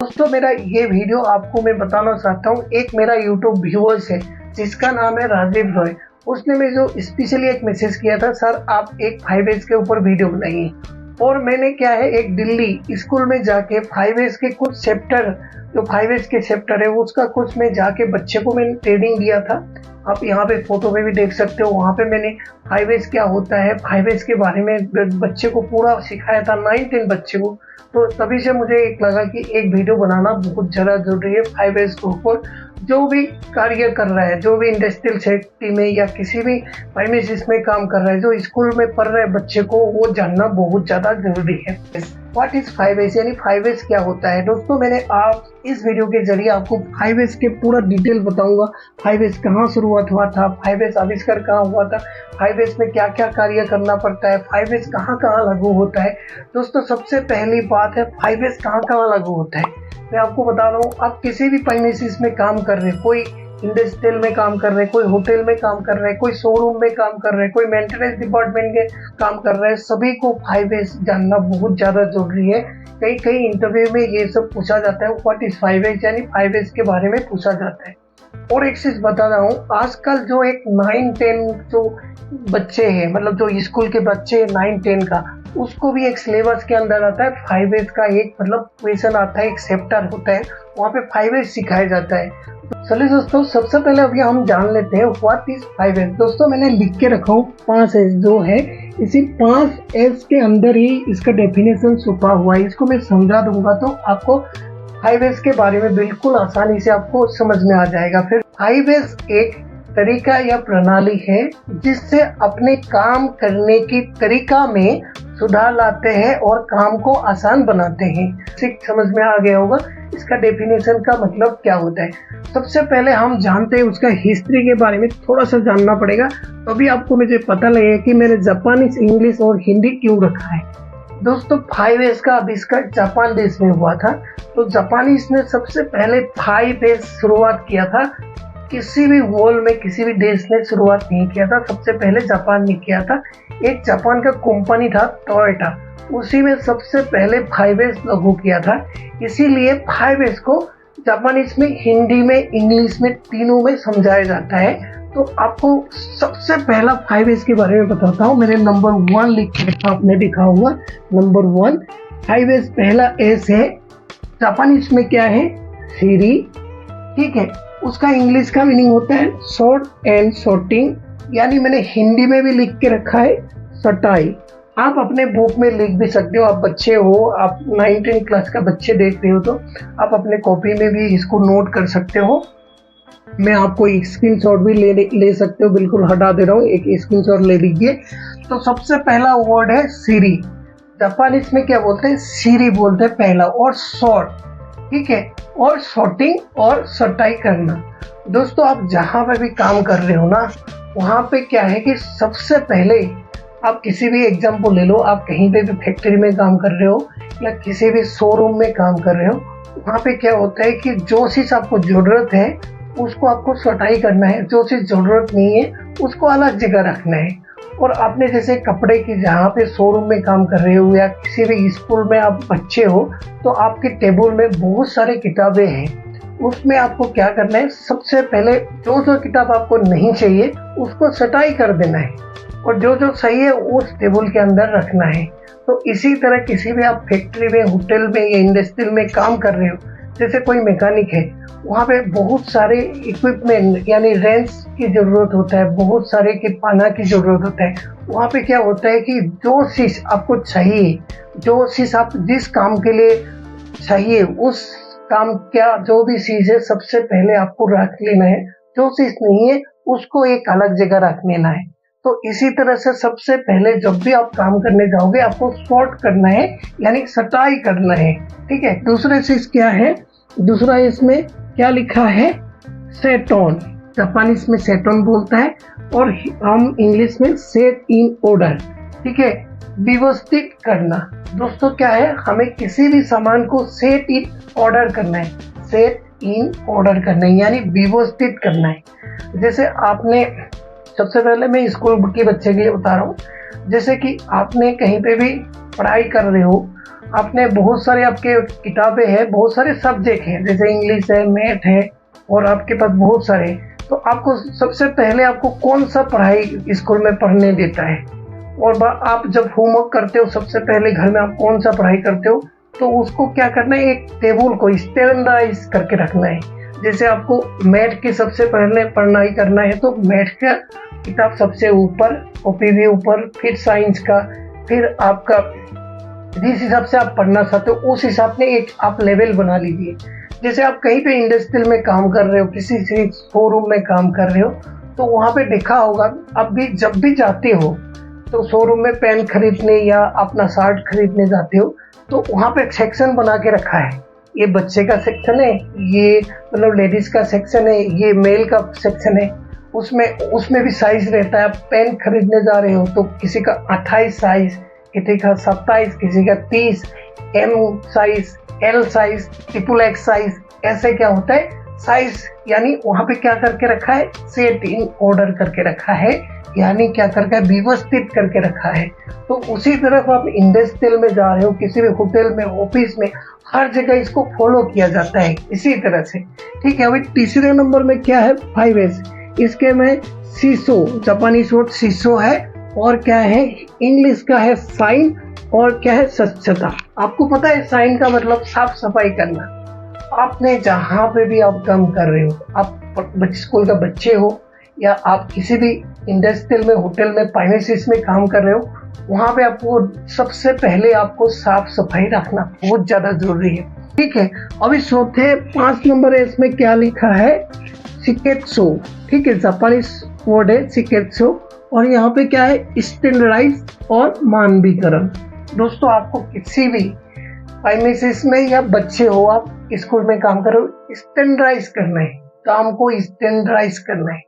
दोस्तों मेरा ये वीडियो आपको मैं बताना चाहता हूँ, एक मेरा यूट्यूब व्यूअर्स है जिसका नाम है राजीव रॉय। उसने मुझे जो स्पेशली एक मैसेज किया था, सर आप एक 5S के ऊपर वीडियो बनाइए। और मैंने क्या है, एक दिल्ली स्कूल में जाके 5S के कुछ चैप्टर, जो 5S के चैप्टर है उसका कुछ मैं जाके बच्चे को मैंने ट्रेनिंग दिया था। आप यहाँ पे फोटो में भी देख सकते हो, वहाँ पे मैंने 5S क्या होता है, 5S के बारे में बच्चे को पूरा सिखाया था, 9-10 बच्चे को। तो तभी से मुझे एक लगा कि एक वीडियो बनाना बहुत ज़्यादा जरूरी है 5S के ऊपर। जो भी कार्य कर रहा है, जो भी इंडस्ट्रियल सेक्टर में या किसी भी फाइनेंस में काम कर रहा है, जो स्कूल में पढ़ रहे बच्चे को वो जानना बहुत ज़्यादा जरूरी है। व्हाट इज 5S यानी 5S क्या होता है। दोस्तों मैंने आप इस वीडियो के जरिए आपको 5S के पूरा डिटेल बताऊंगा। 5S कहाँ शुरुआत हुआ था, 5S आविष्कार कहाँ हुआ था, 5S में क्या क्या कार्य करना पड़ता है, 5S कहाँ कहाँ लागू होता है। दोस्तों सबसे पहली बात है 5S कहाँ कहाँ लागू होता है। मैं आपको बता रहा हूँ, आप किसी भी फाइनेंस में काम कर रहे हैं, कोई इंडस्ट्रियल में काम कर रहे हैं, कोई होटल में काम कर रहे हैं, कोई शोरूम में काम कर रहे हैं, कोई मेंटेनेंस डिपार्टमेंट के काम कर रहे हैं, सभी को 5S जानना बहुत ज़्यादा जरूरी है। कई कई इंटरव्यू में ये सब पूछा जाता है, व्हाट इज 5S यानी 5S के बारे में पूछा जाता है। और एक चीज़ बता रहा हूँ, आजकल जो एक 9-10 जो बच्चे हैं, मतलब जो स्कूल के बच्चे 9-10 का, उसको भी एक सिलेबस के अंदर आता है 5S का एक मतलब क्वेश्चन आता है, एक चैप्टर होता है, वहाँ पे 5S सिखाया जाता है। चलिए दोस्तों सबसे पहले अभी हम जान लेते हैं व्हाट इज 5S। दोस्तों मैंने लिख के रखा हूँ 5S जो है, इसी 5S के अंदर ही इसका डेफिनेशन छुपा हुआ है। इसको मैं समझा दूंगा तो आपको 5S के बारे में बिल्कुल आसानी से आपको समझ में आ जाएगा। फिर 5S एक तरीका या प्रणाली है जिससे अपने काम करने की तरीका में सुधार लाते हैं और काम को आसान बनाते हैं। समझ में आ गया होगा इसका डेफिनेशन का मतलब क्या होता है। सबसे पहले हम जानते हैं उसका हिस्ट्री के बारे में थोड़ा सा जानना पड़ेगा, तभी आपको मुझे पता लगेगा कि मैंने जापानीज, इंग्लिश और हिंदी क्यों रखा है। दोस्तों 5S का आविष्कार जापान देश में हुआ था। तो जापानीज ने सबसे पहले 5S शुरुआत किया था। किसी भी वर्ल्ड में किसी भी देश ने शुरुआत नहीं किया था, सबसे पहले जापान ने किया था। एक जापान का कंपनी था टोयोटा, उसी में सबसे पहले 5S लागू किया था। इसीलिए 5S को जापानीज में, हिंदी में, इंग्लिश में, तीनों में समझाया जाता है। तो आपको सबसे पहला 5S के बारे में बताता हूँ। मैंने नंबर 1 लिख के आपने दिखा हुआ, नंबर 1 5S पहला S है। जापानीज में क्या है, सीरी, ठीक है। उसका इंग्लिश का मीनिंग होता है शॉर्ट एंड शॉर्टिंग, यानी मैंने हिंदी में भी लिख के रखा है सटाई। आप अपने बुक में लिख भी सकते हो, आप बच्चे हो, आप 9-10 क्लास का बच्चे देख रहे हो तो आप अपने कॉपी में भी इसको नोट कर सकते हो। मैं आपको एक स्क्रीनशॉट भी ले सकते हो, बिल्कुल हटा दे रहा हूँ, एक स्क्रीनशॉट ले लीजिए। तो सबसे पहला वर्ड है सीरी। जापानीज में क्या बोलते हैं, सीरी बोलते हैं पहला, और शॉर्ट, ठीक है, और शॉर्टिंग और सटाई करना। दोस्तों आप जहाँ पे भी काम कर रहे हो ना, वहाँ पे क्या है कि सबसे पहले आप किसी भी एग्जाम्पल ले लो, आप कहीं पे भी फैक्ट्री में काम कर रहे हो या किसी भी शोरूम में काम कर रहे हो, वहाँ पे क्या होता है कि जो चीज़ आपको ज़रूरत है उसको आपको सटाई करना है, जो चीज़ ज़रूरत नहीं है उसको अलग जगह रखना है। और आपने जैसे कपड़े की जहाँ पे शोरूम में काम कर रहे हो या किसी भी स्कूल में आप बच्चे हो, तो आपके टेबल में बहुत सारे किताबें हैं। उसमें आपको क्या करना है, सबसे पहले जो जो किताब आपको नहीं चाहिए उसको सटाई कर देना है, और जो जो सही है उस टेबल के अंदर रखना है। तो इसी तरह किसी भी आप फैक्ट्री में, होटल में या इंडस्ट्रियल में काम कर रहे हो, जैसे कोई मैकेनिक है, वहाँ पे बहुत सारे इक्विपमेंट यानी रेंच की ज़रूरत होता है, बहुत सारे के पाना की ज़रूरत होता है। वहाँ पे क्या होता है कि जो चीज़ आपको चाहिए, जो चीज़ आप जिस काम के लिए चाहिए, उस काम क्या जो भी चीज़ है सबसे पहले आपको रख लेना है, जो चीज़ नहीं है उसको एक अलग जगह रख लेना है। तो इसी तरह से सबसे पहले जब भी आप काम करने जाओगे आपको सॉर्ट करना है, यानी सटाई करना है, ठीक है। दूसरा चीज़ क्या है, दूसरा इसमें क्या लिखा है, सेट-ऑन। जापानीज में सेट-ऑन बोलता है और हम इंग्लिश में सेट इन ऑर्डर, ठीक है, व्यवस्थित करना। दोस्तों क्या है, हमें किसी भी सामान को सेट इन ऑर्डर करना है, सेट इन ऑर्डर करना है यानी व्यवस्थित करना है। जैसे आपने, सबसे पहले मैं स्कूल के बच्चे के लिए बता रहा हूँ, जैसे कि आपने कहीं पे भी पढ़ाई कर रहे हो, आपने बहुत सारे आपके किताबें हैं, बहुत सारे सब्जेक्ट हैं, जैसे इंग्लिश है, मैथ है और आपके पास बहुत सारे। तो आपको सबसे पहले आपको कौन सा पढ़ाई स्कूल में पढ़ने देता है, और आप जब होमवर्क करते हो सबसे पहले घर में आप कौन सा पढ़ाई करते हो, तो उसको क्या करना है, एक टेबल को स्टैंडर्डाइज करके रखना है। जैसे आपको मैथ की सबसे पहले पढ़ाई करना है तो मैथ का किताब सबसे ऊपर, कॉपी भी ऊपर, फिर साइंस का, फिर आपका जिस हिसाब से आप पढ़ना चाहते हो उस हिसाब से एक आप लेवल बना लीजिए। जैसे आप कहीं पे इंडस्ट्रियल में काम कर रहे हो, किसी से शोरूम में काम कर रहे हो, तो वहाँ पे देखा होगा आप भी जब भी जाते हो तो शोरूम में पेन खरीदने या अपना शर्ट खरीदने जाते हो तो वहाँ पे एक सेक्शन बना के रखा है, ये बच्चे का सेक्शन है, ये मतलब लेडीज का सेक्शन है, ये मेल का सेक्शन है। उसमें भी साइज रहता है। आप पेन खरीदने जा रहे हो तो किसी का 28 साइज, किसी का 27, किसी का 30, M size, L size, XXX size, ऐसे क्या होता है साइज, यानी वहाँ पे क्या करके रखा है, सेट इन ऑर्डर करके रखा है, यानी क्या करके व्यवस्थित करके रखा है। तो उसी तरफ आप इंडस्ट्रियल में जा रहे हो, किसी भी होटल में, ऑफिस में, हर जगह इसको फॉलो किया जाता है इसी तरह से। ठीक है, अभी तीसरे नंबर में क्या है, 5S। इसके में सीसो, जापानीज वर्ड सीसो है, और क्या है, इंग्लिश का है साइन, और क्या है, स्वच्छता। आपको पता है साइन का मतलब साफ सफाई करना। आपने जहाँ पे भी आप काम कर रहे हो, आप स्कूल का बच्चे हो या आप किसी भी इंडस्ट्रियल में, होटल में, फाइनेंसिस में काम कर रहे हो, वहाँ पे आपको सबसे पहले आपको साफ सफाई रखना बहुत ज्यादा जरूरी है। ठीक है, अभी चौथे 5 नंबर है, इसमें क्या लिखा है, शिकेत्सो। ठीक है, जापानीज वर्ड है शिकेत्सो, और यहाँ पे क्या है, स्टैंडर्डाइज और मानवीकरण। दोस्तों, आपको किसी भी फाइनेंसिस में या बच्चे हो, आप स्कूल में काम करो, स्टैंडर्डाइज करना है, काम को स्टैंडर्डाइज करना है।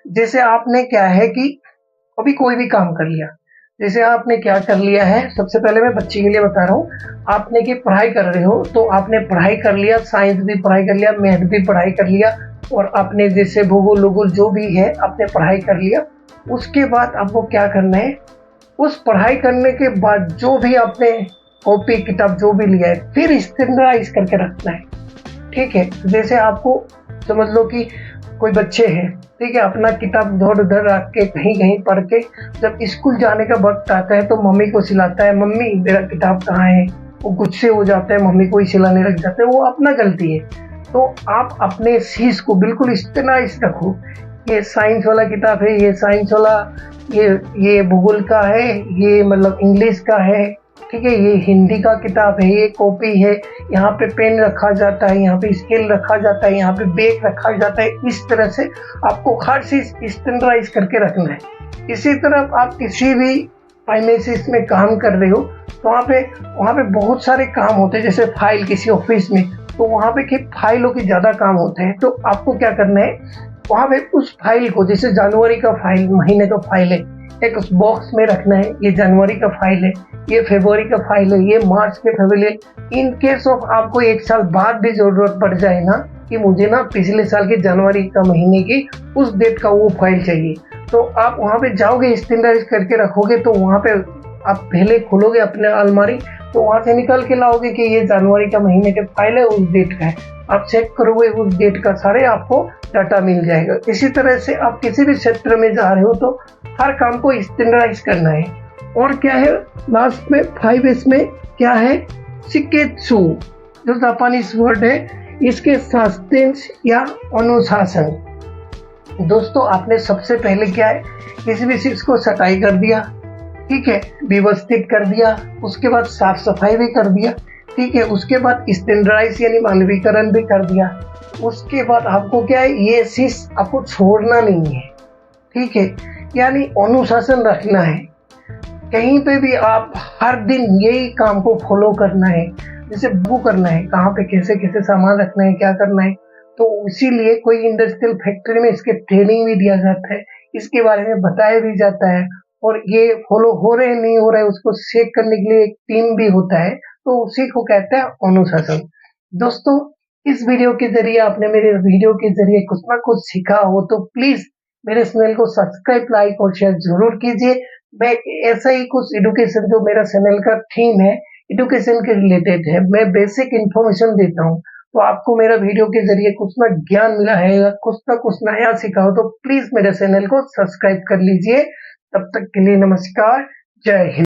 जैसे आपने क्या है कि अभी कोई भी काम कर लिया, जैसे आपने क्या कर लिया है, सबसे पहले मैं बच्चे के लिए बता रहा हूँ, आपने की पढ़ाई कर रहे हो तो आपने पढ़ाई कर लिया, साइंस भी पढ़ाई कर लिया, मैथ भी पढ़ाई कर लिया, और आपने जैसे भूगोल वूगोल जो भी है आपने पढ़ाई कर लिया। उसके बाद आपको क्या करना है, उस पढ़ाई करने के बाद जो भी आपने कॉपी किताब जो भी लिया है फिर स्टैंडर्डाइज करके रखना है। ठीक है, जैसे आपको समझ लो कि कोई बच्चे हैं, ठीक है, अपना किताब इधर उधर रख के कहीं कहीं पढ़ के जब स्कूल जाने का वक्त आता है तो मम्मी को सिलाता है, मम्मी मेरा किताब कहाँ है, वो गुस्से हो जाता है, मम्मी को ही सिलाने लग जाते हैं, वो अपना गलती है। तो आप अपने चीज को बिल्कुल स्टैंडर्डाइज रखो, ये साइंस वाला किताब है, ये साइंस वाला, ये भूगोल का है, ये मतलब इंग्लिश का है, ठीक है, ये हिंदी का किताब है, ये कॉपी है, यहाँ पे पेन रखा जाता है, यहाँ पे स्केल रखा जाता है, यहाँ पे बैग रखा जाता है। इस तरह से आपको हर चीज स्टैंडर्डाइज करके रखना है। इसी तरह आप किसी भी फाइनेंसिस में काम कर रहे हो तो वहाँ पे बहुत सारे काम होते हैं, जैसे फाइल किसी ऑफिस में, तो वहाँ पे फाइलों के ज्यादा काम होते हैं। तो आपको क्या करना है, वहाँ पे उस फाइल को, जैसे जनवरी का फाइल, महीने का फाइल है, एक उस बॉक्स में रखना है, ये जनवरी का फाइल है, ये फरवरी का फाइल है, ये मार्च के फरवरी। इन केस ऑफ आपको 1 साल बाद भी जरूरत पड़ जाए ना कि मुझे ना पिछले साल के जनवरी का महीने की उस डेट का वो फाइल चाहिए, तो आप वहाँ पे जाओगे, स्टैंडर्डाइज करके रखोगे, तो वहाँ पे आप पहले खोलोगे अपने अलमारी, तो वहाँ से निकाल के लाओगे कि ये जनवरी का महीने का फाइल है, उस डेट का है, आप चेक करोगे उस डेट का सारे आपको डाटा मिल जाएगा। इसी तरह से आप किसी भी क्षेत्र में जा रहे हो तो हर काम को स्टैंडर्डाइज करना है। और क्या है लास्ट में 5S में क्या है, शिकेत्सु, जो जापानीज वर्ड है, इसके सस्टेंस या अनुशासन। दोस्तों, आपने सबसे पहले क्या है, किसी भी चीज को सटाई कर दिया, ठीक है, व्यवस्थित कर दिया, उसके बाद साफ सफाई भी कर दिया, ठीक है, उसके बाद स्टैंडर्डाइज यानी मानवीकरण भी कर दिया। उसके बाद आपको क्या है, ये चीज आपको छोड़ना नहीं है, ठीक है, यानी अनुशासन रखना है। कहीं पे भी आप हर दिन यही काम को फॉलो करना है, जैसे वो करना है, कहाँ पे कैसे कैसे सामान रखना है, क्या करना है। तो इसीलिए कोई इंडस्ट्रियल फैक्ट्री में इसके ट्रेनिंग भी दिया जाता है, इसके बारे में बताया भी जाता है, और ये फॉलो हो रहे नहीं हो रहे उसको चेक करने के लिए एक टीम भी होता है, तो उसी को कहते हैं अनुशासन। दोस्तों, इस वीडियो के जरिए आपने मेरे वीडियो के जरिए कुछ ना कुछ सीखा हो तो प्लीज मेरे चैनल को सब्सक्राइब, लाइक और शेयर जरूर कीजिए। मैं ऐसा ही कुछ एडुकेशन, जो मेरा चैनल का थीम है एजुकेशन के रिलेटेड है, मैं बेसिक इन्फॉर्मेशन देता हूँ। तो आपको मेरा वीडियो के जरिए कुछ ना ज्ञान मिला है, कुछ ना कुछ नया सीखा हो, तो प्लीज मेरे चैनल को सब्सक्राइब कर लीजिए। तब तक के लिए नमस्कार, जय हिंद।